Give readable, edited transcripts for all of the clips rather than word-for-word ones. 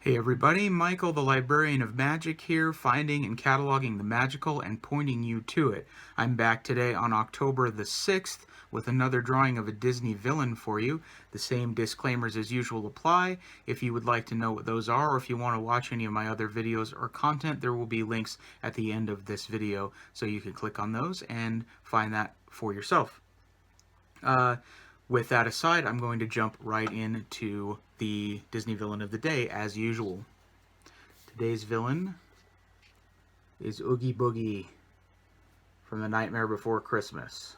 Hey everybody, Michael the Librarian of Magic here, finding and cataloging the magical and pointing you to it. I'm back today on October the 6th with another drawing of a Disney villain for you. The same disclaimers as usual apply. If you would like to know what those are, or if you want to watch any of my other videos or content, there will be links at the end of this video, so you can click on those and find that for yourself. With that aside, I'm going to jump right into the Disney villain of the day as usual. Today's villain is Oogie Boogie from The Nightmare Before Christmas.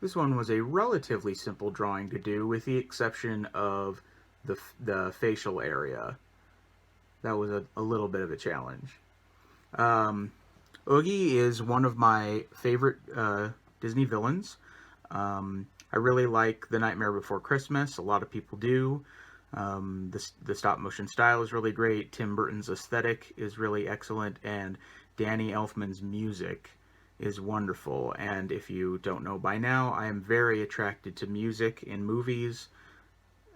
This one was a relatively simple drawing to do, with the exception of the facial area. That was a little bit of a challenge. Oogie is one of my favorite Disney villains. I really like The Nightmare Before Christmas. A lot of people do. The stop motion style is really great. Tim Burton's aesthetic is really excellent, and Danny Elfman's music is wonderful. And if you don't know by now, I am very attracted to music in movies,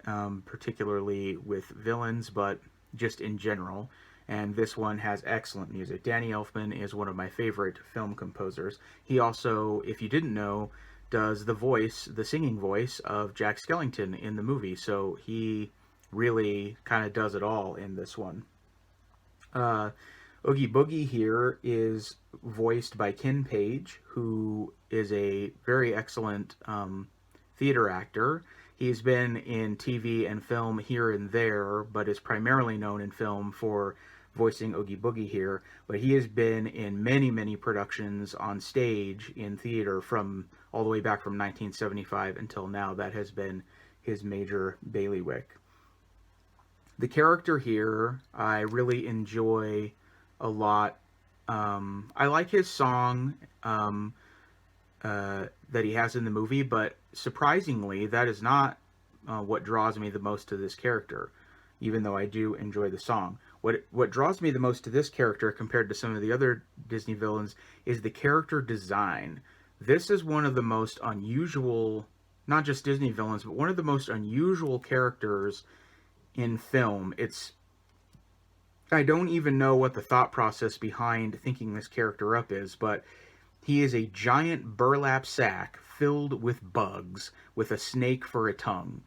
particularly with villains, but just in general. And this one has excellent music. Danny Elfman is one of my favorite film composers. He also, if you didn't know, does the singing voice of Jack Skellington in the movie. So he really kind of does it all in this one. Oogie Boogie here is voiced by Ken Page, who is a very excellent theater actor. He's been in TV and film here and there, but is primarily known in film for voicing Oogie Boogie here. But he has been in many, many productions on stage in theater from all the way back from 1975 until now. That has been his major bailiwick. The character here, I really enjoy a lot. I like his song that he has in the movie, but surprisingly, that is not what draws me the most to this character, even though I do enjoy the song. What draws me the most to this character compared to some of the other Disney villains is the character design. This is one of the most unusual, not just Disney villains, but one of the most unusual characters in film. I don't even know what the thought process behind thinking this character up is, but he is a giant burlap sack filled with bugs with a snake for a tongue.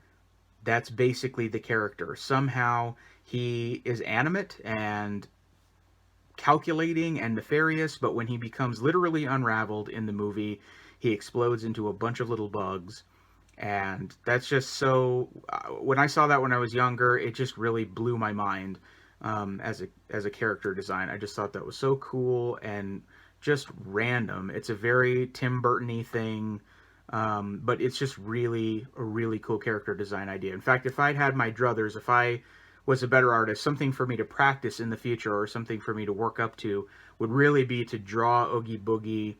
That's basically the character. Somehow he is animate and calculating and nefarious, but when he becomes literally unraveled in the movie, he explodes into a bunch of little bugs. And that's just so. When I saw that when I was younger, it just really blew my mind as a character design. I just thought that was so cool and just random. It's a very Tim Burton-y thing, but it's just really a really cool character design idea. In fact, if I'd had my druthers, if I was a better artist, something for me to practice in the future or something for me to work up to would really be to draw Oogie Boogie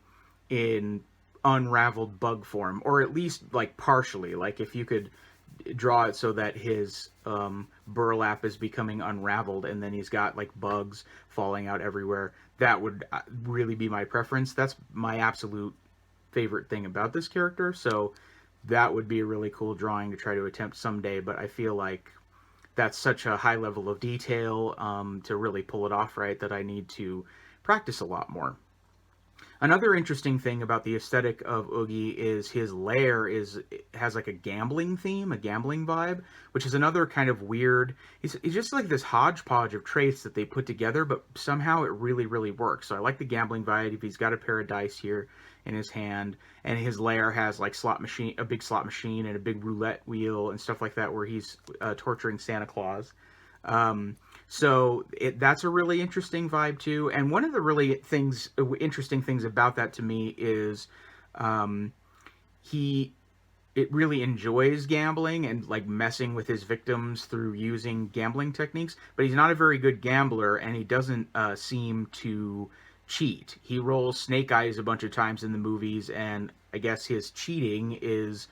in unraveled bug form, or at least like partially. Like if you could draw it so that his burlap is becoming unraveled and then he's got like bugs falling out everywhere, that would really be my preference. That's my absolute favorite thing about this character, so that would be a really cool drawing to try to attempt someday, but I feel like that's such a high level of detail to really pull it off right that I need to practice a lot more. Another interesting thing about the aesthetic of Oogie is his lair has like a gambling theme, a gambling vibe, which is another kind of weird. He's just like this hodgepodge of traits that they put together, but somehow it really, really works. So I like the gambling vibe. He's got a pair of dice here in his hand, and his lair has like a big slot machine, and a big roulette wheel and stuff like that, where he's torturing Santa Claus. So that's a really interesting vibe too. And one of the really interesting things about that to me is it really enjoys gambling and like messing with his victims through using gambling techniques. But he's not a very good gambler, and he doesn't seem to cheat. He rolls snake eyes a bunch of times in the movies, and I guess his cheating is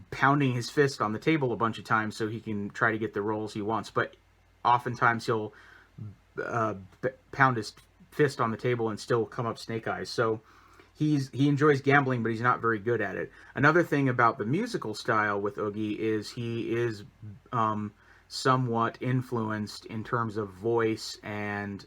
pounding his fist on the table a bunch of times so he can try to get the rolls he wants. But oftentimes he'll pound his fist on the table and still come up snake eyes. So he enjoys gambling, but he's not very good at it. Another thing about the musical style with Oogie is he is somewhat influenced in terms of voice and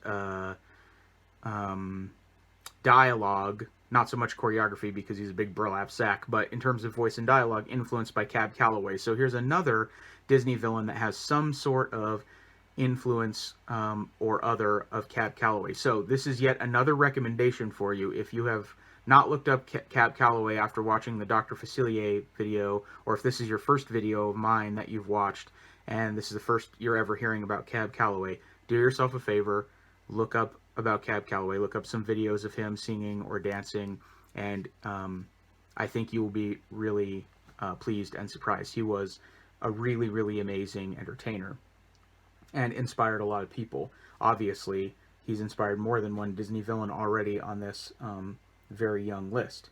dialogue, not so much choreography because he's a big burlap sack, but in terms of voice and dialogue, influenced by Cab Calloway. So here's another Disney villain that has some sort of influence or other of Cab Calloway. So this is yet another recommendation for you. If you have not looked up Cab Calloway after watching the Dr. Facilier video, or if this is your first video of mine that you've watched, and this is the first you're ever hearing about Cab Calloway, do yourself a favor, look up about Cab Calloway, look up some videos of him singing or dancing, and I think you will be really pleased and surprised. He was a really, really amazing entertainer and inspired a lot of people. Obviously, he's inspired more than one Disney villain already on this very young list.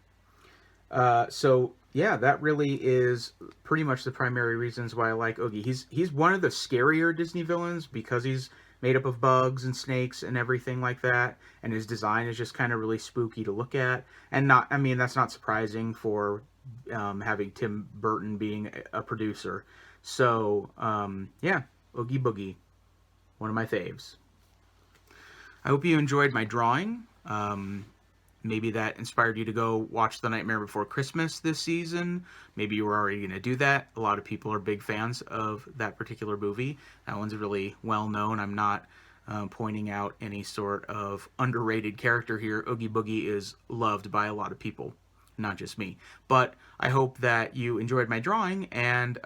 So yeah, that really is pretty much the primary reasons why I like Oogie. He's one of the scarier Disney villains because he's made up of bugs and snakes and everything like that, and his design is just kind of really spooky to look at. And not, I mean, that's not surprising for having Tim Burton being a producer. So yeah, Oogie Boogie, one of my faves. I hope you enjoyed my drawing. Maybe that inspired you to go watch The Nightmare Before Christmas this season. Maybe you were already going to do that. A lot of people are big fans of that particular movie. That one's really well known. I'm not pointing out any sort of underrated character here. Oogie Boogie is loved by a lot of people, not just me. But I hope that you enjoyed my drawing, and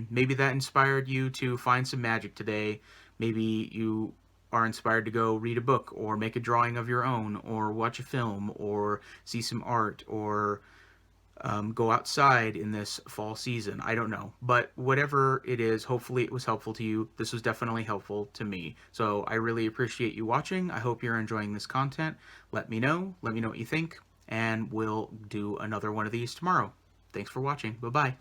maybe that inspired you to find some magic today. Maybe you are inspired to go read a book or make a drawing of your own or watch a film or see some art or go outside in this fall season. I don't know. But whatever it is, hopefully it was helpful to you. This was definitely helpful to me. So I really appreciate you watching. I hope you're enjoying this content. Let me know. Let me know what you think. And we'll do another one of these tomorrow. Thanks for watching. Bye-bye.